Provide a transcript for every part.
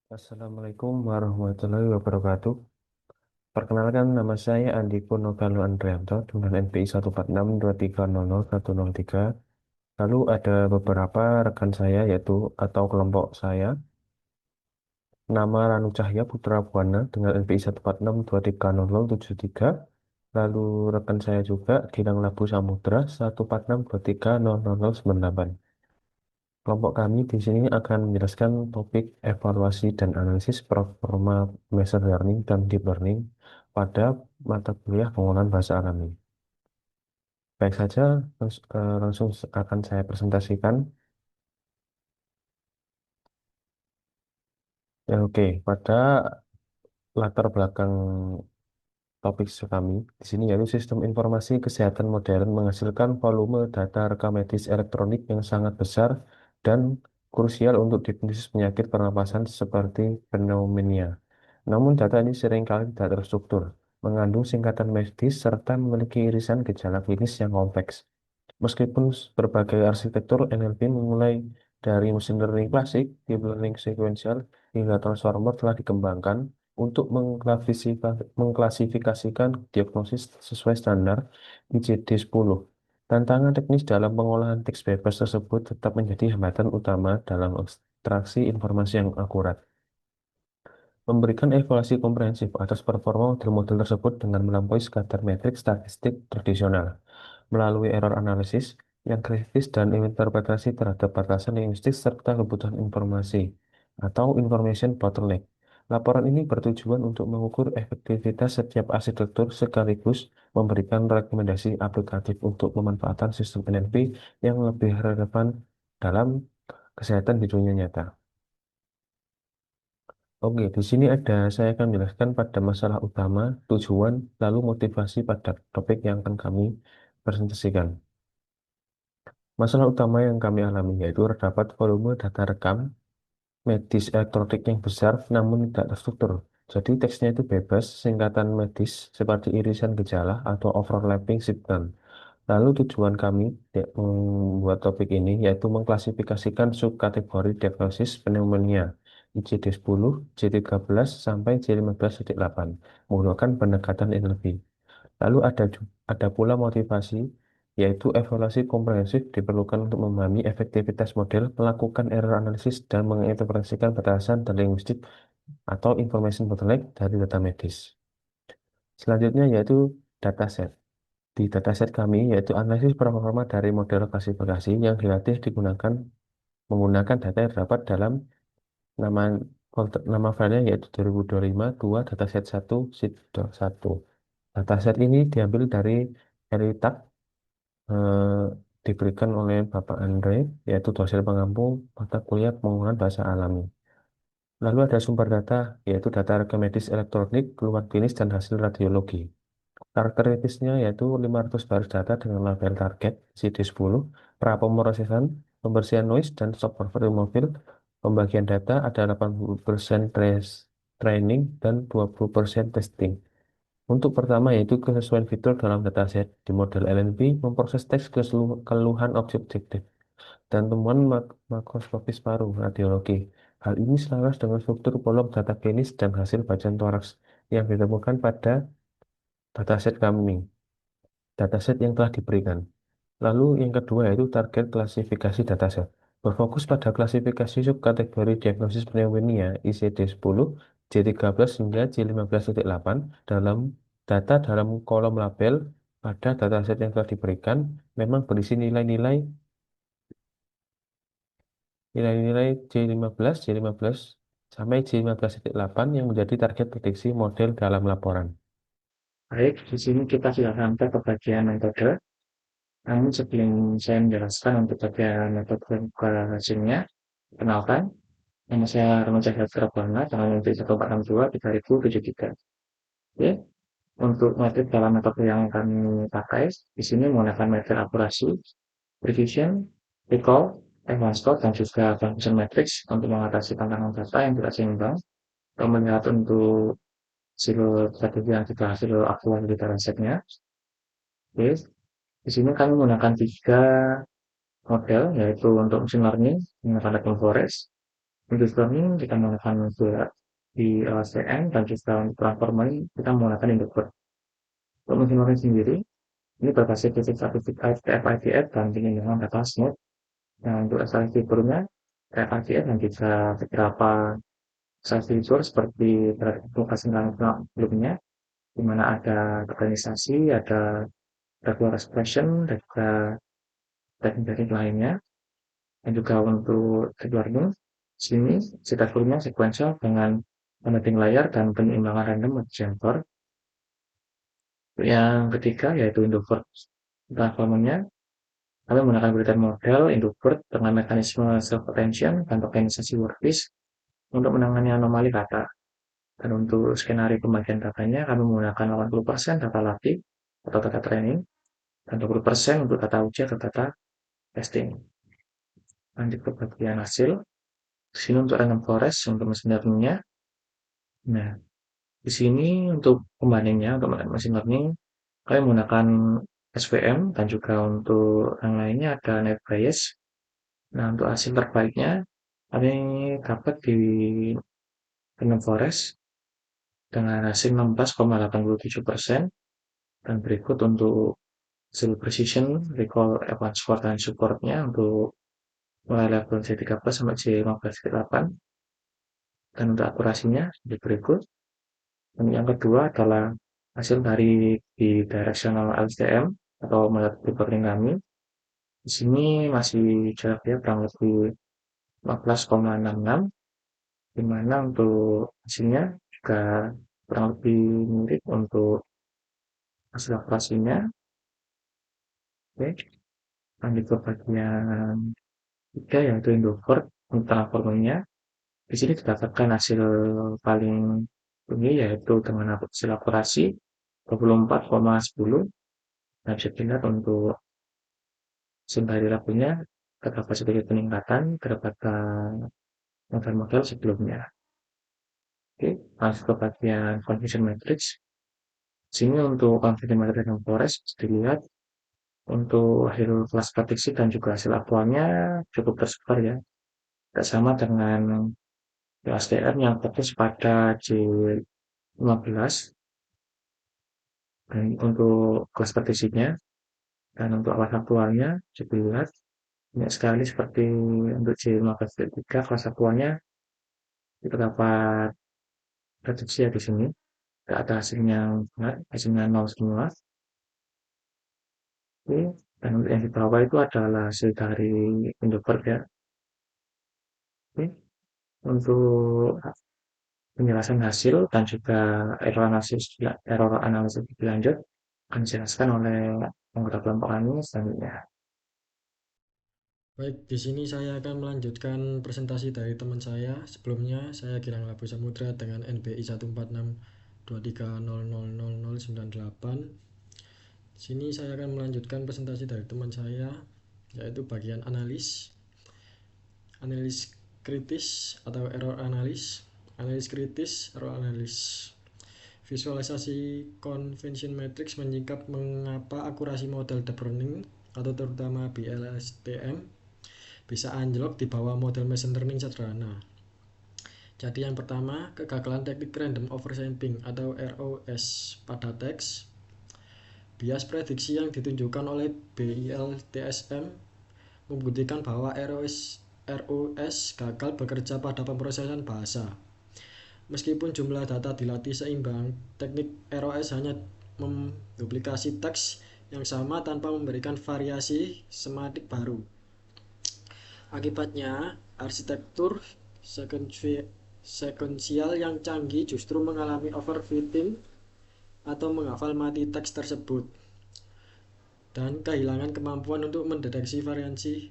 Assalamualaikum warahmatullahi wabarakatuh. Perkenalkan, nama saya Andi Purnogalu Andrianto dengan NPI 14623001003. Lalu ada beberapa rekan saya yaitu atau kelompok saya. Nama Ranu Cahya Putra Buana dengan NPI 146230073. Lalu rekan saya juga Gilang Labu Samudra 146230098. Kelompok kami di sini akan menjelaskan topik evaluasi dan analisis performa machine learning dan deep learning pada mata kuliah pengolahan bahasa alami. Baik saja, langsung akan saya presentasikan. Ya, oke, pada latar belakang topik kami di sini yaitu sistem informasi kesehatan modern menghasilkan volume data rekam medis elektronik yang sangat besar dan krusial untuk diagnosis penyakit pernapasan seperti pneumonia. Namun data ini seringkali tidak terstruktur, mengandung singkatan medis serta memiliki irisan gejala klinis yang kompleks. Meskipun berbagai arsitektur NLP memulai dari mesin learning klasik, deep learning sequential, hingga transformer telah dikembangkan untuk mengklasifikasikan diagnosis sesuai standar ICD-10. Tantangan teknis dalam pengolahan teks bebas tersebut tetap menjadi hambatan utama dalam ekstraksi informasi yang akurat. Memberikan evaluasi komprehensif atas performa model-model tersebut dengan melampaui sekadar metrik statistik tradisional melalui error analisis yang kritis dan interpretasi terhadap batasan linguistik serta kebutuhan informasi atau information bottleneck. Laporan ini bertujuan untuk mengukur efektivitas setiap arsitektur sekaligus memberikan rekomendasi aplikatif untuk pemanfaatan sistem NLP yang lebih relevan dalam kesehatan di dunia nyata. Oke, di sini saya akan menjelaskan pada masalah utama, tujuan, lalu motivasi pada topik yang akan kami presentasikan. Masalah utama yang kami alami yaitu terdapat volume data rekam medis elektronik yang besar namun tidak terstruktur. Jadi teksnya itu bebas, singkatan medis seperti irisan gejala atau overlapping symptom. Lalu tujuan kami membuat topik ini yaitu mengklasifikasikan subkategori diagnosis pneumonia ICD-10, C13 sampai C15.8 menggunakan pendekatan NLP. Lalu ada pula motivasi, yaitu evaluasi komprehensif diperlukan untuk memahami efektivitas model, melakukan error analisis, dan menginterpretasikan batasan dan linguistik atau information bottleneck dari data medis. Selanjutnya yaitu dataset. Di dataset kami yaitu analisis performa dari model klasifikasi yang dilatih menggunakan data yang terdapat dalam nama nama filenya yaitu 2025 2 dataset 1 sheet.1. Dataset ini diambil dari Elitak eh, diberikan oleh Bapak Andre, yaitu dosen pengampu mata kuliah pengolahan bahasa alami. Lalu ada sumber data, yaitu data rekam medis elektronik, keluhan klinis, dan hasil radiologi. Karakteristiknya yaitu 500 baris data dengan label target CD10, prapemrosesan, pembersihan noise, dan subwoofer removal. Pembagian data ada 80% training dan 20% testing. Untuk pertama yaitu kesesuaian fitur dalam dataset. Di model LNP memproses teks keluhan objektif dan temuan makroskopis paru radiologi. Hal ini selaras dengan struktur kolom data klinis dan hasil bacaan toraks yang ditemukan pada dataset kami, dataset yang telah diberikan. Lalu yang kedua yaitu target klasifikasi dataset. Berfokus pada klasifikasi subkategori diagnosis pneumonia ICD-10, J13 hingga J15.8 dalam data dalam kolom label pada dataset yang telah diberikan memang berisi nilai-nilai J15 sampai J15.8 yang menjadi target prediksi model dalam laporan. Baik, di sini kita sudah sampai ke bagian metode. Namun sebelum saya menjelaskan untuk bagian metode hasilnya, kenalkan, nama saya Rano Cahya Prabana, dengan NIM 14623 Oke, untuk metode dalam metode yang kami pakai, di sini menggunakan metode akurasi, precision, recall, advanced code, dan juga function matrix untuk mengatasi tantangan data yang tidak seimbang, dan melihat untuk hasil tadi yang kita hasil aktual di datasetnya. Oke, di sini kami menggunakan tiga model, yaitu untuk machine learning menggunakan Random Forest, Untuk learning kita menggunakan dua di LSTM dan juga untuk transformer kita menggunakan Indovert. Untuk machine learning sendiri, ini berbasis fisik sertifikat FIDF dan dengan data smooth. Nah, untuk asal fiturnya, FIDF dan juga beberapa asal fitur seperti aplikasi sebelumnya, di mana ada organisasi, ada regular expression, dan juga teknik-teknik lainnya. Dan juga untuk deep learning, sini strukturnya sequential dengan connecting layer dan penyeimbangan random observer. Yang ketiga yaitu Indovert. Transformernya, kami menggunakan Bulletin model Indovert dengan mekanisme self-attention dan tokenisasi workpiece untuk menangani anomali kata. Dan untuk skenario pembagian datanya, kami menggunakan 80% data latih atau data training dan 20% untuk data uji atau data testing. Lanjut ke bagian hasil. Di sini untuk random forest untuk mesin learning-nya. Nah, di sini untuk pembandingnya, untuk machine learning, kami menggunakan SVM dan juga untuk yang lainnya ada net bias. Nah, untuk hasil terbaiknya, kami dapat di random forest dengan hasil 16,87% dan berikut untuk hasil precision, recall, advanced score, dan supportnya untuk mulai level C13 sampai C15-8 dan untuk akurasinya di berikut. Dan yang kedua adalah hasil dari di directional LSTM atau melihat reporting kami. Di sini masih jaraknya kurang lebih 15,66, di mana untuk hasilnya juga kurang lebih mirip untuk hasil akurasinya. Oke, lanjut ke bagian tiga yaitu Indovert untuk transformernya. Di sini didapatkan hasil paling tinggi yaitu dengan hasil akurasi 24,10. Nah, bisa dilihat untuk sembari lagunya terdapat sedikit peningkatan daripada model-model sebelumnya. Oke, masuk ke bagian confusion matrix. Sini untuk confusion matrix dan forest dilihat untuk hasil kelas prediksi dan juga hasil aktualnya cukup tersebar ya. Tidak sama dengan STM yang fokus pada C15 dan untuk kelas prediksinya dan untuk alat aktualnya juga dilihat banyak sekali seperti untuk C15.3 kelas aktualnya kita dapat prediksi ya di sini. Tidak ada hasilnya benar, hasilnya nol semua. Oke, dan untuk yang di bawah itu adalah hasil dari Indovert ya. Oke, untuk penjelasan hasil dan juga error analisis lebih lanjut akan dijelaskan oleh anggota kelompok kami selanjutnya. Baik, di sini saya akan melanjutkan presentasi dari teman saya. Sebelumnya, saya Gilang Labu Samudra dengan NBI 14623000098. Di sini saya akan melanjutkan presentasi dari teman saya, yaitu bagian analis kritis atau error analis kritis, error analis. Visualisasi convention matrix menyingkap mengapa akurasi model deep learning atau terutama BLSTM bisa anjlok di bawah model machine learning sederhana. Jadi yang pertama, kegagalan teknik random oversampling atau ROS pada teks. Bias prediksi yang ditunjukkan oleh BILDSM membuktikan bahwa ROS gagal bekerja pada pemrosesan bahasa. Meskipun jumlah data dilatih seimbang, teknik ROS hanya menduplikasi teks yang sama tanpa memberikan variasi semantik baru. Akibatnya, arsitektur sekuensial yang canggih justru mengalami overfitting atau menghafal mati teks tersebut dan kehilangan kemampuan untuk mendeteksi variasi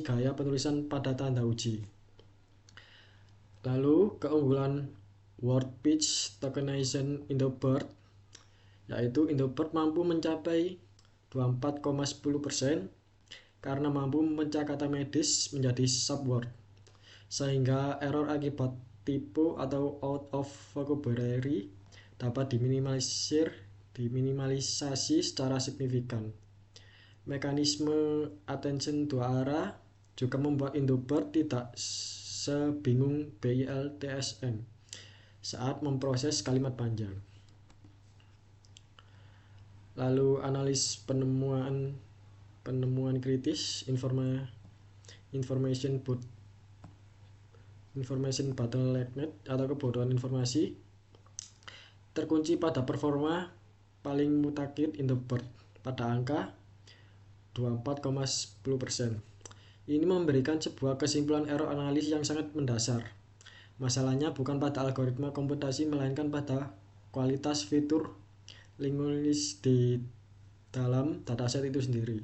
gaya penulisan pada tanda uji. Lalu, keunggulan word pitch tokenization Indovert, yaitu Indovert mampu mencapai 24,10% karena mampu memecah kata medis menjadi subword, sehingga error akibat typo atau out of vocabulary dapat diminimalisasi secara signifikan. Mekanisme attention dua arah juga membuat Indovert tidak sebingung BILTSM saat memproses kalimat panjang. Lalu analis penemuan kritis, information bottleneck atau kebodohan informasi, terkunci pada performa paling mutakhir in the bird pada angka 24,10%. Ini memberikan sebuah kesimpulan error analis yang sangat mendasar. Masalahnya bukan pada algoritma komputasi melainkan pada kualitas fitur linguis di dalam dataset itu sendiri.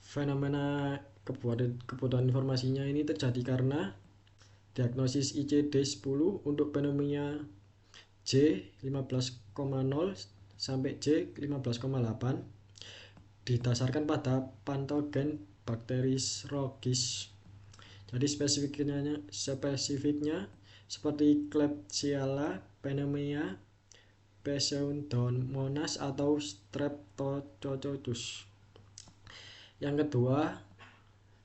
Fenomena kebodohan informasinya ini terjadi karena diagnosis ICD-10 untuk fenomena J15,0 sampai J15,8 didasarkan pada patogen bakteriologis. Jadi spesifiknya seperti Klebsiella pneumoniae, Pseudomonas atau Streptococcus. Yang kedua,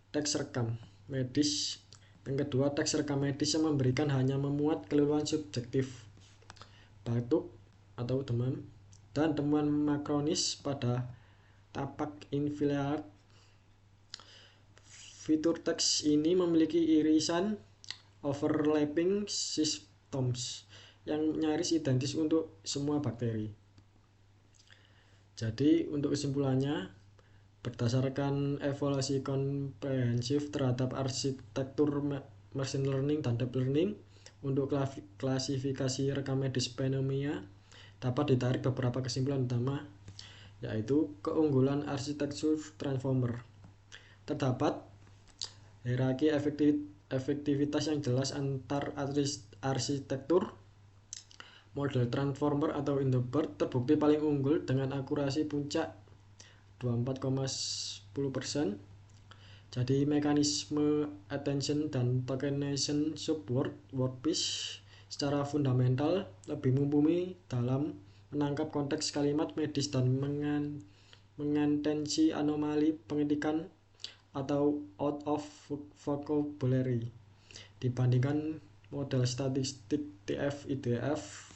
teks rekam medis. Yang kedua, teks rekam medis yang memberikan hanya memuat keluhan subjektif, batuk atau demam, dan temuan makronis pada tapak infiltrat. Fitur teks ini memiliki irisan overlapping symptoms yang nyaris identis untuk semua bakteri. Jadi untuk kesimpulannya, berdasarkan evaluasi komprehensif terhadap arsitektur machine learning dan deep learning untuk klasifikasi rekam medis pneumonia, dapat ditarik beberapa kesimpulan utama, yaitu keunggulan arsitektur transformer. Terdapat hierarki efektivitas yang jelas antar arsitektur. Model transformer atau in the bird terbukti paling unggul dengan akurasi puncak 24,10%. Jadi mekanisme attention dan tokenization subword wordfish secara fundamental lebih mumpuni dalam menangkap konteks kalimat medis dan mengatensi anomali pengetikan atau out of vocabulary dibandingkan model statistik TF-IDF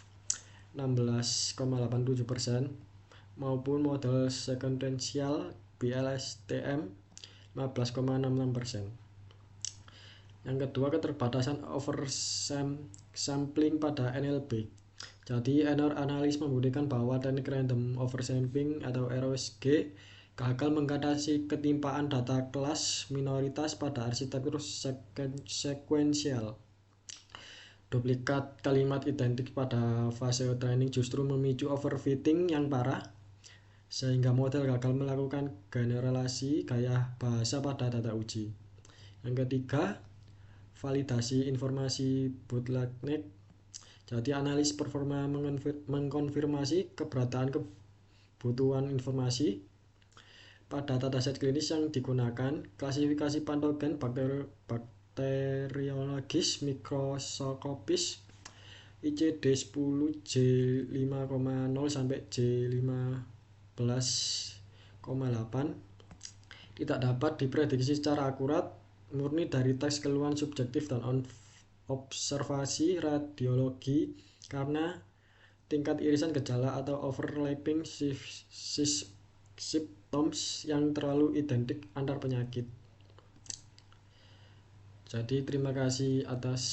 16,87% maupun model sequential BLSTM 15,66%. Yang kedua, keterbatasan oversampling pada NLP. Jadi error analis membuktikan bahwa teknik random oversampling atau ROSG gagal mengatasi ketimpaan data kelas minoritas pada arsitektur sekuensial. Duplikat kalimat identik pada fase training justru memicu overfitting yang parah, sehingga model gagal melakukan generalisasi gaya bahasa pada data uji. Yang ketiga, validasi informasi bottleneck. Jadi analis performa mengkonfirmasi kebutuhan informasi pada dataset klinis yang digunakan, klasifikasi patogen bakteriologis mikroskopis ICD-10 J5,0 sampai J15,8 tidak dapat diprediksi secara akurat murni dari teks keluhan subjektif dan observasi radiologi karena tingkat irisan gejala atau overlapping symptoms yang terlalu identik antar penyakit. Jadi terima kasih atas